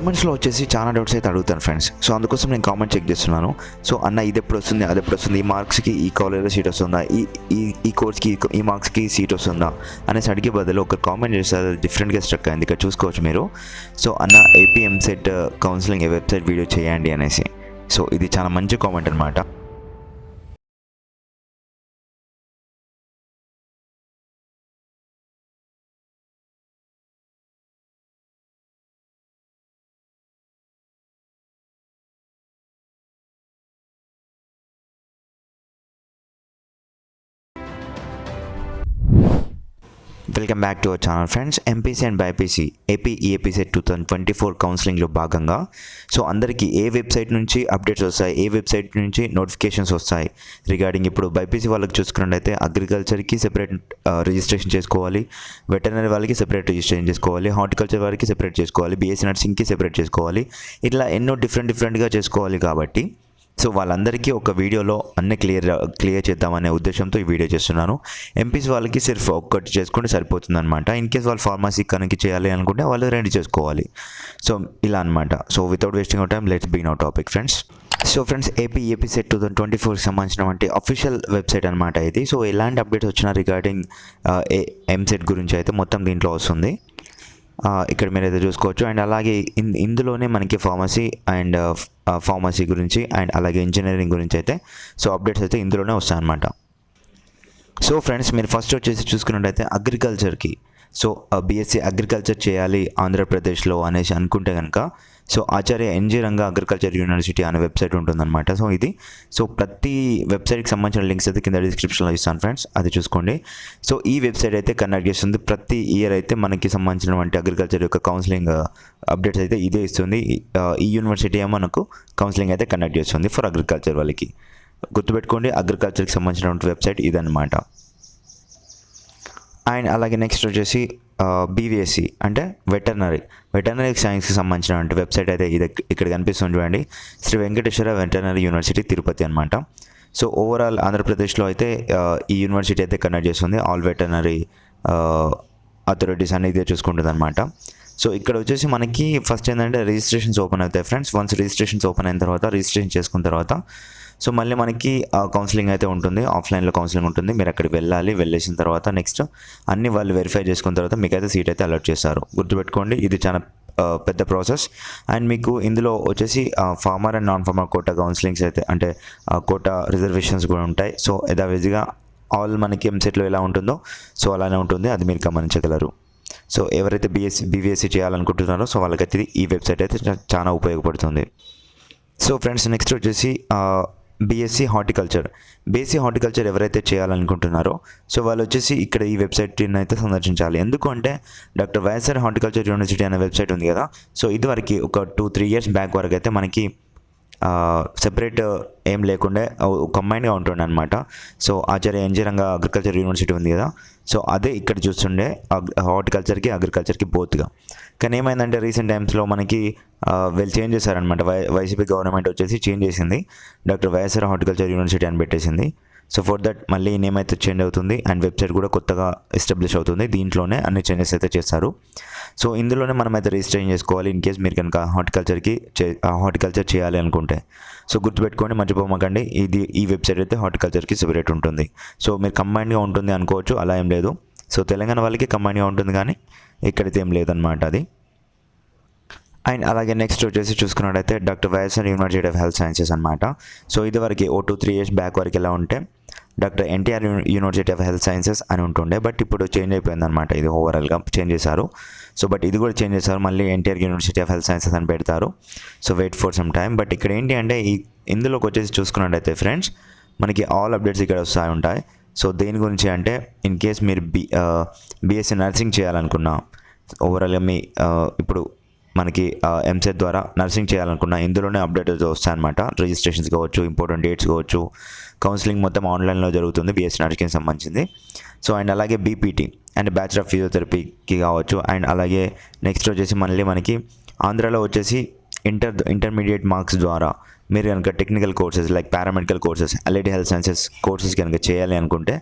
కామెంట్స్లో వచ్చేసి చాలా డౌట్స్ అయితే అడుగుతాను ఫ్రెండ్స్. సో అందుకోసం నేను కామెంట్ చెక్ చేస్తున్నాను. సో అన్న ఇది ఎప్పుడు వస్తుంది, అది ఎప్పుడు వస్తుంది, ఈ మార్క్స్కి ఈ కాలేజ్లో సీట్ వస్తుందా, ఈ కోర్స్కి ఈ మార్క్స్కి సీట్ వస్తుందా అనేసి అడిగే బదులు ఒక కామెంట్ చేస్తే డిఫరెంట్గా స్ట్రక్ అయింది. ఇక్కడ చూసుకోవచ్చు మీరు. సో అన్న AP EAMCET counselling website video చేయండి అనేసి. సో ఇది చాలా మంచి కామెంట్ అనమాట. Welcome back to our channel friends. MPC and BiPC AP EAP set 2024 కౌన్సిలింగ్లో భాగంగా సో అందరికీ ఏ వెబ్సైట్ నుంచి అప్డేట్స్ వస్తాయి, ఏ వెబ్సైట్ నుంచి నోటిఫికేషన్స్ వస్తాయి రిగార్డింగ్ ఇప్పుడు బైపీసీ వాళ్ళకి చూసుకున్నట్టయితే అగ్రికల్చర్కి సెపరేట్ రిజిస్ట్రేషన్ చేసుకోవాలి, వెటర్నరీ వాళ్ళకి సెపరేట్ రిజిస్ట్రేషన్ చేసుకోవాలి, హార్టికల్చర్ వాళ్ళకి సెపరేట్ చేసుకోవాలి, బీఎస్సీ నర్సింగ్కి సెపరేట్ చేసుకోవాలి, ఇట్లా ఎన్నో డిఫరెంట్గా చేసుకోవాలి. కాబట్టి సో వాళ్ళందరికీ ఒక వీడియోలో అన్నీ క్లియర్ చేద్దామనే ఉద్దేశంతో ఈ వీడియో చేస్తున్నాను. ఎంపీసీ వాళ్ళకి సిర్ఫ్ ఒక్కటి చేసుకుంటే సరిపోతుంది అనమాట. ఇన్ కేస్ వాళ్ళు ఫార్మసీ కనుక చేయాలి అనుకుంటే వాళ్ళు రెండు చేసుకోవాలి. సో ఇలా అనమాట. So without wasting of time let's begin our topic friends. So friends AP set 2024కి సంబంధించినటువంటి అఫీషియల్ వెబ్సైట్ అనమాట ఇది. సో ఎలాంటి అప్డేట్స్ వచ్చినా రిగార్డింగ్ ఎంసెట్ గురించి అయితే మొత్తం దీంట్లో వస్తుంది. ఇక్కడ మీరు అయితే చూసుకోవచ్చు. అండ్ అలాగే ఇందులోనే మనకి ఫార్మసీ గురించి అండ్ అలాగే ఇంజనీరింగ్ గురించి అయితే సో అప్డేట్స్ అయితే ఇందులోనే వస్తాయన్నమాట. సో ఫ్రెండ్స్ మీరు ఫస్ట్ వచ్చేసి చూసుకున్నట్టయితే అగ్రికల్చర్కి సో బీఎస్సీ అగ్రికల్చర్ చేయాలి ఆంధ్రప్రదేశ్లో అనేసి అనుకుంటే కనుక సో ఆచార్య ఎన్జీ రంగా అగ్రికల్చర్ యూనివర్సిటీ అనే వెబ్సైట్ ఉంటుందన్నమాట. సో ఇది సో ప్రతి వెబ్సైట్కి సంబంధించిన లింక్స్ అయితే కింద డిస్క్రిప్షన్లో ఇస్తాను ఫ్రెండ్స్, అది చూసుకోండి. సో ఈ వెబ్సైట్ అయితే కండక్ట్ చేస్తుంది. ప్రతి ఇయర్ అయితే మనకి సంబంధించినటువంటి అగ్రికల్చర్ యొక్క కౌన్సిలింగ్ అప్డేట్స్ అయితే ఇదే ఇస్తుంది. ఈ యూనివర్సిటీ మనకు కౌన్సిలింగ్ అయితే కండక్ట్ చేస్తుంది ఫర్ అగ్రికల్చర్ వాళ్ళకి. గుర్తుపెట్టుకోండి, అగ్రికల్చర్కి సంబంధించినటువంటి వెబ్సైట్ ఇదన్నమాట. అండ్ అలాగే నెక్స్ట్ వచ్చేసి బీవీఎస్సీ అంటే వెటర్నరీ సైన్స్కి సంబంధించినటువంటి వెబ్సైట్ అయితే ఇది ఇక్కడ కనిపిస్తుంది చూడండి. శ్రీ వెంకటేశ్వర వెటర్నరీ యూనివర్సిటీ తిరుపతి అనమాట. సో ఓవరాల్ ఆంధ్రప్రదేశ్లో అయితే ఈ యూనివర్సిటీ అయితే కండక్ట్ చేస్తుంది. ఆల్ వెటర్నరీ అథారిటీస్ అనేది ఇదే చూసుకుంటుంది అనమాట. సో ఇక్కడ వచ్చేసి మనకి ఫస్ట్ ఏంటంటే రిజిస్ట్రేషన్స్ ఓపెన్ అవుతాయి ఫ్రెండ్స్. వన్స్ రిజిస్ట్రేషన్స్ ఓపెన్ అయిన తర్వాత రిజిస్ట్రేషన్ చేసుకున్న తర్వాత సో మళ్ళీ మనకి కౌన్సిలింగ్ అయితే ఉంటుంది. ఆఫ్లైన్లో కౌన్సిలింగ్ ఉంటుంది. మీరు అక్కడికి వెళ్ళేసిన తర్వాత నెక్స్ట్ అన్ని వాళ్ళు వెరిఫై చేసుకున్న తర్వాత మీకు అయితే సీట్ అయితే అలాట్ చేస్తారు. గుర్తుపెట్టుకోండి, ఇది చాలా పెద్ద ప్రాసెస్. అండ్ మీకు ఇందులో వచ్చేసి farmer and non farmer quota counsellings అయితే అంటే కోటా రిజర్వేషన్స్ కూడా ఉంటాయి. సో యథావిధిగా ఆల్ మనకి ఎంసెట్లో ఎలా ఉంటుందో సో అలానే ఉంటుంది, అది మీరు గమనించగలరు. సో ఎవరైతే బీవీఎస్సీ చేయాలనుకుంటున్నారో సో వాళ్ళకైతే ఈ వెబ్సైట్ అయితే చాలా ఉపయోగపడుతుంది. సో ఫ్రెండ్స్ నెక్స్ట్ వచ్చేసి బీఎస్సీ హార్టికల్చర్ ఎవరైతే చేయాలనుకుంటున్నారో సో వాళ్ళు వచ్చేసి ఇక్కడ ఈ వెబ్సైట్ని అయితే సందర్శించాలి. ఎందుకంటే డాక్టర్ వైఎస్ఆర్ హార్టికల్చర్ యూనివర్సిటీ అనే వెబ్సైట్ ఉంది కదా. సో ఇదివరకు ఒక 2-3 years బ్యాక్ వరకు అయితే మనకి సెపరేట్ ఏం లేకుండా కంబైన్డ్గా ఉంటుండే అనమాట. సో ఆచార్య ఎన్జీ రంగా అగ్రికల్చర్ యూనివర్సిటీ ఉంది కదా. సో అదే ఇక్కడ చూస్తుండే హార్టికల్చర్కి అగ్రికల్చర్కి బోత్గా. కానీ ఏమైందంటే రీసెంట్ టైమ్స్లో మనకి వీళ్ళు చేంజ్ చేశారనమాట. వైసీపీ గవర్నమెంట్ వచ్చేసి చేంజ్ చేసింది, డాక్టర్ వైఎస్ఆర్ హార్టికల్చర్ యూనివర్సిటీ అని పెట్టేసింది. సో ఫర్ దట్ మళ్ళీ నేమ్ అయితే చేంజ్ అవుతుంది అండ్ వెబ్సైట్ కూడా కొత్తగా ఎస్టాబ్లిష్ అవుతుంది. దీంట్లోనే అన్ని చేంజెస్ అయితే చేస్తారు. సో ఇందులోనే మనం అయితే రిజిస్ట్రేషన్ చేసుకోవాలి ఇన్ కేస్ మీరు కనుక హార్టికల్చర్ చేయాలి అనుకుంటే. సో గుర్తుపెట్టుకోండి, మర్చిపోమకండి, ఈ వెబ్సైట్ అయితే హార్టికల్చర్కి సెపరేట్ ఉంటుంది. సో మీరు కంబైన్డ్గా ఉంటుంది అనుకోవచ్చు, అలా ఏం లేదు. సో తెలంగాణ వాళ్ళకి కంబైన్డ్గా ఉంటుంది కానీ ఇక్కడైతే ఏం లేదనమాట అది. అండ్ అలాగే నెక్స్ట్ వచ్చేసి చూసుకున్నట్టయితే doctor YSR university of health sciences అనమాట. సో ఇదివరకు 2-3 years బ్యాక్ వరకు ఎలా ఉంటే doctor NTR university of health sciences అని ఉంటుండే. బట్ ఇప్పుడు చేంజ్ అయిపోయిందనమాట, ఇది ఓవరాల్గా చేంజ్ చేశారు. సో బట్ ఇది కూడా చేంజ్ చేశారు, మళ్ళీ NTR university of health sciences అని పెడతారు. So wait for some time. But ఇక్కడ ఏంటి అంటే ఇందులోకి వచ్చేసి చూసుకున్నట్టయితే ఫ్రెండ్స్ మనకి ఆల్ అప్డేట్స్ ఇక్కడ వస్తూ ఉంటాయి. సో దేని గురించి అంటే ఇన్ కేస్ మీరు బీఎస్సీ నర్సింగ్ చేయాలనుకున్నా, ఓవరాల్గా మీ ఇప్పుడు మనకి ఎంసెట్ ద్వారా నర్సింగ్ చేయాలనుకున్నా ఇందులోనే అప్డేట్ వస్తాయన్నమాట. రిజిస్ట్రేషన్స్ కావచ్చు, ఇంపార్టెంట్ డేట్స్ కావచ్చు, కౌన్సిలింగ్ మొత్తం ఆన్లైన్లో జరుగుతుంది బీఎస్సీ నర్సింగ్కి సంబంధించింది. సో అండ్ అలాగే బీపీటీ అండ్ బ్యాచిలర్ ఆఫ్ ఫిజియోథెరపీకి కావచ్చు. అండ్ అలాగే నెక్స్ట్ వచ్చేసి మళ్ళీ మనకి ఆంధ్రాలో వచ్చేసి ఇంటర్మీడియట్ మార్క్స్ ద్వారా మీరు కనుక technical courses like paramedical courses, allied health sciences courses కనుక చేయాలి అనుకుంటే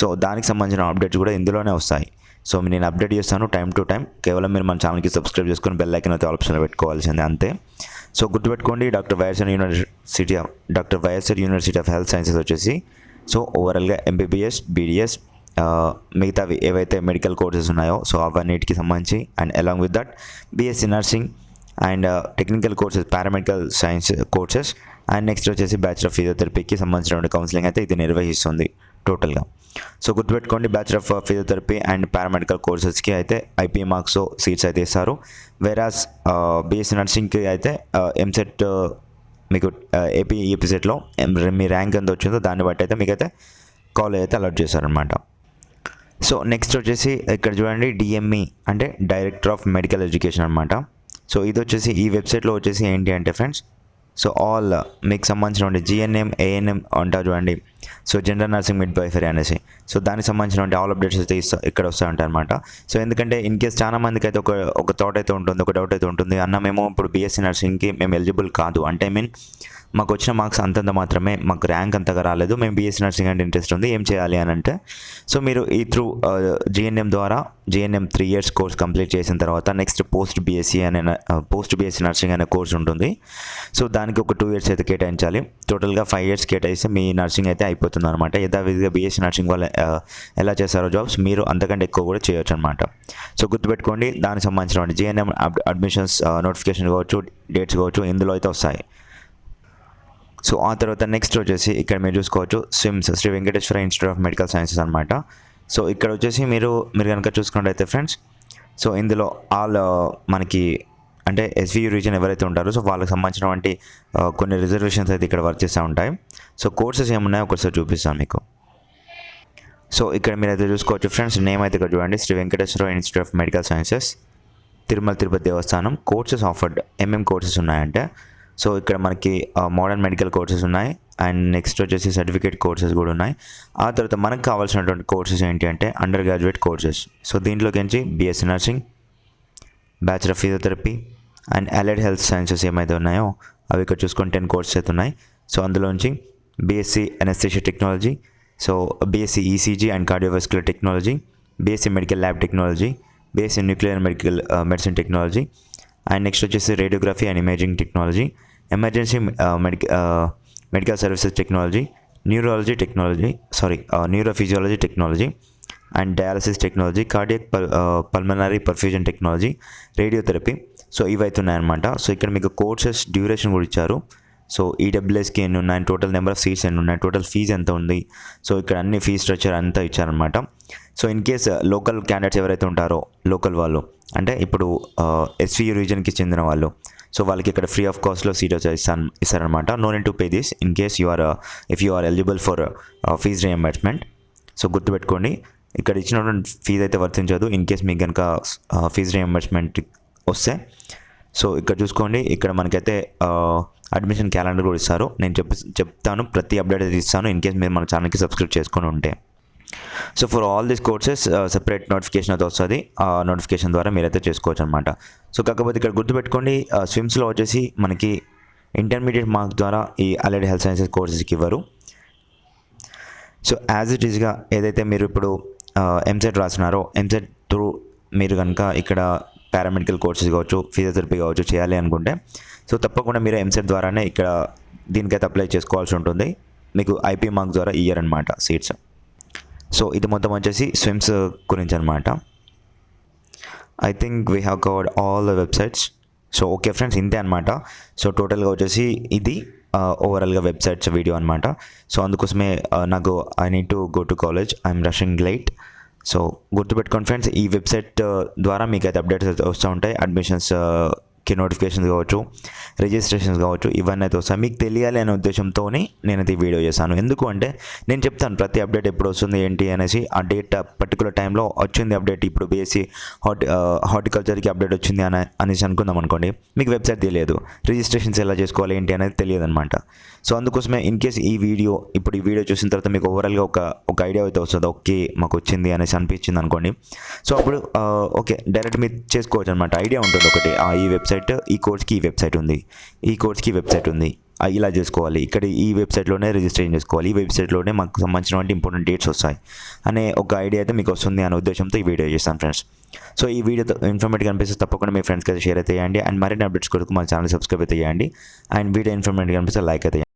సో దానికి సంబంధించిన అప్డేట్స్ కూడా ఇందులోనే వస్తాయి. సో నేను అప్డేట్ చేస్తాను టైం టు టైం. కేవలం మీరు మన ఛానల్కి సబ్స్క్రైబ్ చేసుకొని బెల్ ఐకాన్ అయితే ఆప్షన్లో పెట్టుకోవాల్సిందే అంతే. సో గుర్తుపెట్టుకోండి, doctor YSR university of health sciences వచ్చేసి సో ఓవరాల్గా ఎంబీబీఎస్, బీడీఎస్, మిగతావి ఏవైతే మెడికల్ కోర్సెస్ ఉన్నాయో సో అవన్నిటికి సంబంధించి and along with that BSc nursing and technical courses, paramedical science courses and next వచ్చేసి బ్యాచులర్ ఆఫ్ ఫిజియోథెరపీకి సంబంధించిన కౌన్సిలింగ్ అయితే ఇది నిర్వహిస్తుంది టోటల్గా. సో గుర్తుపెట్టుకోండి, bachelor of physiotherapy and paramedical కోర్సెస్కి అయితే ఐపీ మార్క్స్ సీట్స్ అయితే ఇస్తారు. వేరాస్ బీఎస్సీ నర్సింగ్కి అయితే ఎంసెట్ మీకు ఏపీ ఈపీసెట్లో మీ ర్యాంక్ ఎంత వచ్చిందో దాన్ని బట్టి అయితే మీకైతే కాలేజ్ అయితే అలాట్ చేశారనమాట. సో నెక్స్ట్ వచ్చేసి ఇక్కడ చూడండి, డిఎంఈ అంటే డైరెక్టర్ ఆఫ్ మెడికల్ ఎడ్యుకేషన్ అనమాట. సో ఇది వచ్చేసి ఈ వెబ్సైట్లో వచ్చేసి ఏంటి అంటే ఫ్రెండ్స్, సో ఆల్ మీకు సంబంధించిన జిఎన్ఎం, ఏఎన్ఎం అంటారు చూడండి, సో జనరల్ నర్సింగ్ మిడ్ వైఫరీ అనేసి, సో దానికి సంబంధించిన ఆల్ అప్డేట్స్ అయితే ఇక్కడ వస్తూ ఉంటాయి అనమాట. సో ఎందుకంటే ఇన్ కేస్ చాలా మందికి అయితే ఒక థాట్ అయితే ఉంటుంది, ఒక డౌట్ అయితే ఉంటుంది, అన్న మేము ఇప్పుడు బీఎస్సీ నర్సింగ్కి మేము ఎలిజిబుల్ కాదు అంటే మాకు వచ్చిన మార్క్స్ అంతంత మాత్రమే, మాకు ర్యాంక్ అంతగా రాలేదు, మేము బీఎస్సీ నర్సింగ్ అంటే ఇంట్రెస్ట్ ఉంది, ఏం చేయాలి అని అంటే సో మీరు ఈ త్రూ జిఎన్ఎం ద్వారా జిఎన్ఎం 3 years కోర్స్ కంప్లీట్ చేసిన తర్వాత నెక్స్ట్ పోస్ట్ బీఎస్సీ నర్సింగ్ అనే కోర్స్ ఉంటుంది. సో దానికి ఒక 2 years అయితే కేటాయించాలి. టోటల్గా 5 years కేటాయిస్తే మీ నర్సింగ్ అయితే అయిపోతుంది అనమాట. యథావిధిగా బీఎస్సీ నర్సింగ్ వాళ్ళు ఎలా చేస్తారో జాబ్స్ మీరు అంతకంటే ఎక్కువ కూడా చేయొచ్చు అనమాట. సో గుర్తుపెట్టుకోండి, దానికి సంబంధించిన జిఎన్ఎం అడ్మిషన్స్ నోటిఫికేషన్ కావచ్చు, డేట్స్ కావచ్చు ఇందులో అయితే వస్తాయి. సో ఆ తర్వాత నెక్స్ట్ వచ్చేసి ఇక్కడ మీరు చూసుకోవచ్చు SVIMS, Sri Venkateswara institute of medical sciences అనమాట. సో ఇక్కడ వచ్చేసి మీరు కనుక చూసుకున్నట్టయితే ఫ్రెండ్స్, సో ఇందులో ఆల్ మనకి అంటే ఎస్వీయూ రీజన్ ఎవరైతే ఉంటారో సో వాళ్ళకి సంబంధించినటువంటి కొన్ని రిజర్వేషన్స్ అయితే ఇక్కడ వర్క్ చేస్తూ ఉంటాయి. సో కోర్సెస్ ఏమున్నాయో ఒకసారి చూపిస్తాను మీకు. సో ఇక్కడ మీరైతే చూసుకోవచ్చు ఫ్రెండ్స్, నేమ్ అయితే ఇక్కడ చూడండి, Sri Venkateswara institute of medical sciences, Tirumala Tirupati Devasthanam. Courses offered ఏమేమి కోర్సెస్ ఉన్నాయంటే సో ఇక్కడ మనకి మోడర్న్ మెడికల్ కోర్సెస్ ఉన్నాయి అండ్ నెక్స్ట్ వచ్చేసి సర్టిఫికేట్ కోర్సెస్ కూడా ఉన్నాయి. ఆ తర్వాత మనకు కావాల్సినటువంటి కోర్సెస్ ఏంటి అంటే అండర్ గ్రాడ్యుయేట్ కోర్సెస్. సో దీంట్లోకి నుంచి BSc nursing, bachelor of physiotherapy and allied health sciences ఏమైతే ఉన్నాయో అవి ఇక్కడ చూసుకొని 10 కోర్సెస్ అయితే ఉన్నాయి. సో అందులోంచి BSc anaesthesia technology, so BSc ECG and cardiovascular technology, BSc medical lab technology, BSc nuclear medicine technology and next వచ్చేసి radiography and imaging technology, emergency medical services technology, neurophysiology technology and dialysis technology, cardiac pulmonary perfusion technology, radiotherapy. So ఇవైతే ఉన్నాయన్నమాట. So ఇక్కడ మీకు courses duration కూడా ఇచ్చారు. So ఈడబ్ల్యూఎస్కి ఎన్ని ఉన్నాయి, total number of seats ఎన్ని ఉన్నాయి, టోటల్ ఫీజు ఎంత ఉంది, సో ఇక్కడ అన్ని ఫీ స్ట్రక్చర్ అంతా ఇచ్చారనమాట. So in case local candidates ఎవరైతే ఉంటారో లోకల్ వాళ్ళు అంటే ఇప్పుడు ఎస్వీయూ రీజన్కి చెందిన వాళ్ళు, సో వాళ్ళకి ఇక్కడ ఫ్రీ ఆఫ్ కాస్ట్లో సీట్ ఇస్తారనమాట. No need to pay this in case if you are eligible for fees reimbursement. So గుర్తుపెట్టుకోండి, ఇక్కడ ఇచ్చినటువంటి ఫీజు అయితే వర్తించదు ఇన్ కేస్ మీకు కనుక ఫీజ్ రియంబర్స్మెంట్ వస్తే. సో ఇక్కడ చూసుకోండి, ఇక్కడ మనకైతే అడ్మిషన్ క్యాలెండర్ కూడా ఇస్తారు. నేను చెప్తాను, ప్రతి అప్డేట్ అయితే ఇస్తాను ఇన్ కేస్ మీరు మన ఛానల్కి సబ్స్క్రైబ్ చేసుకొని ఉంటే. So for all these courses separate notification అయితే వస్తుంది, ఆ నోటిఫికేషన్ ద్వారా మీరైతే చేసుకోవచ్చు అనమాట. సో కాకపోతే ఇక్కడ గుర్తుపెట్టుకోండి, స్విమ్స్లో వచ్చేసి మనకి ఇంటర్మీడియట్ మార్క్స్ ద్వారా ఈ అలైడ్ హెల్త్ సైన్సెస్ కోర్సెస్కి ఇవ్వరు. సో యాజ్ ఇట్ ఈస్గా ఏదైతే మీరు ఇప్పుడు ఎంసెట్ రాస్తున్నారో ఎంసెట్ త్రూ మీరు కనుక ఇక్కడ పారామెడికల్ కోర్సెస్ కావచ్చు, ఫిజియోథెరపీ కావచ్చు చేయాలి అనుకుంటే సో తప్పకుండా మీరు ఎంసెట్ ద్వారానే ఇక్కడ దీనికైతే అప్లై చేసుకోవాల్సి ఉంటుంది. మీకు ఐపీ మార్క్స్ ద్వారా ఇయర్ అనమాట సీట్స్. సో ఇది మొత్తం వచ్చేసి స్విమ్స్ గురించి అనమాట. I think we have covered all the websites. So okay friends, ఇంతే అనమాట. సో టోటల్గా వచ్చేసి ఇది ఓవరాల్గా వెబ్సైట్స్ వీడియో అనమాట. సో అందుకోసమే నాకు I need to go to college, I'm rushing light. So గుర్తుపెట్టుకోండి ఫ్రెండ్స్, ఈ వెబ్సైట్ ద్వారా మీకు అయితే అప్డేట్స్ అయితే వస్తూ ఉంటాయి. అడ్మిషన్స్కి నోటిఫికేషన్స్ కావచ్చు, రిజిస్ట్రేషన్స్ కావచ్చు, ఇవన్నీ అయితే వస్తాయి. మీకు తెలియాలి అనే ఉద్దేశంతోనే నేనైతే ఈ వీడియో చేశాను. ఎందుకు అంటే నేను చెప్తాను ప్రతి అప్డేట్ ఎప్పుడు వస్తుంది ఏంటి అనేసి. ఆ డేట్ పర్టికులర్ టైంలో వచ్చింది అప్డేట్, ఇప్పుడు బీఎస్సీ హార్టికల్చర్కి అప్డేట్ వచ్చింది అనేసి అనుకుందాం అనుకోండి, మీకు వెబ్సైట్ తెలియదు, రిజిస్ట్రేషన్స్ ఎలా చేసుకోవాలి ఏంటి అనేది తెలియదు అనమాట. సో అందుకోసమే ఇన్ కేస్ ఈ వీడియో చూసిన తర్వాత మీకు ఓవరాల్గా ఒక ఐడియా అయితే వస్తుంది, ఓకే మాకు వచ్చింది అనేసి అనిపించింది అనుకోండి. సో అప్పుడు ఓకే డైరెక్ట్ మీరు చేసుకోవచ్చు అనమాట. ఐడియా ఉంటుంది ఒకటి, ఈ వెబ్సైట్, ఈ కోర్స్కి ఈ వెబ్సైట్ ఉంది, ఈ కోర్స్కి వెబ్సైట్ ఉంది, ఇలా చేసుకోవాలి, ఇక్కడ ఈ వెబ్సైట్లోనే రిజిస్ట్రేషన్ చేసుకోవాలి, ఈ వెబ్సైట్లోనే మాకు సంబంధించినటువంటి ఇంపార్టెంట్ డేట్స్ వస్తాయి అనే ఒక ఐడియా అయితే మీకు వస్తుంది అనే ఉద్దేశంతో ఈ వీడియో చేస్తాను ఫ్రెండ్స్. సో ఈ వీడియో ఇన్ఫర్మేటివ్ అనిపిస్తే తప్పకుండా మీ ఫ్రెండ్స్కి అయితే షేర్ అయితే చేయండి. అండ్ మరిన్ని అప్డేట్స్ కొరకు మా ఛానల్ సబ్స్క్రైబ్ అయితే చేయండి. అండ్ వీడియో ఇన్ఫర్మేటివ్ అనిపిస్తే లైక్ అయితే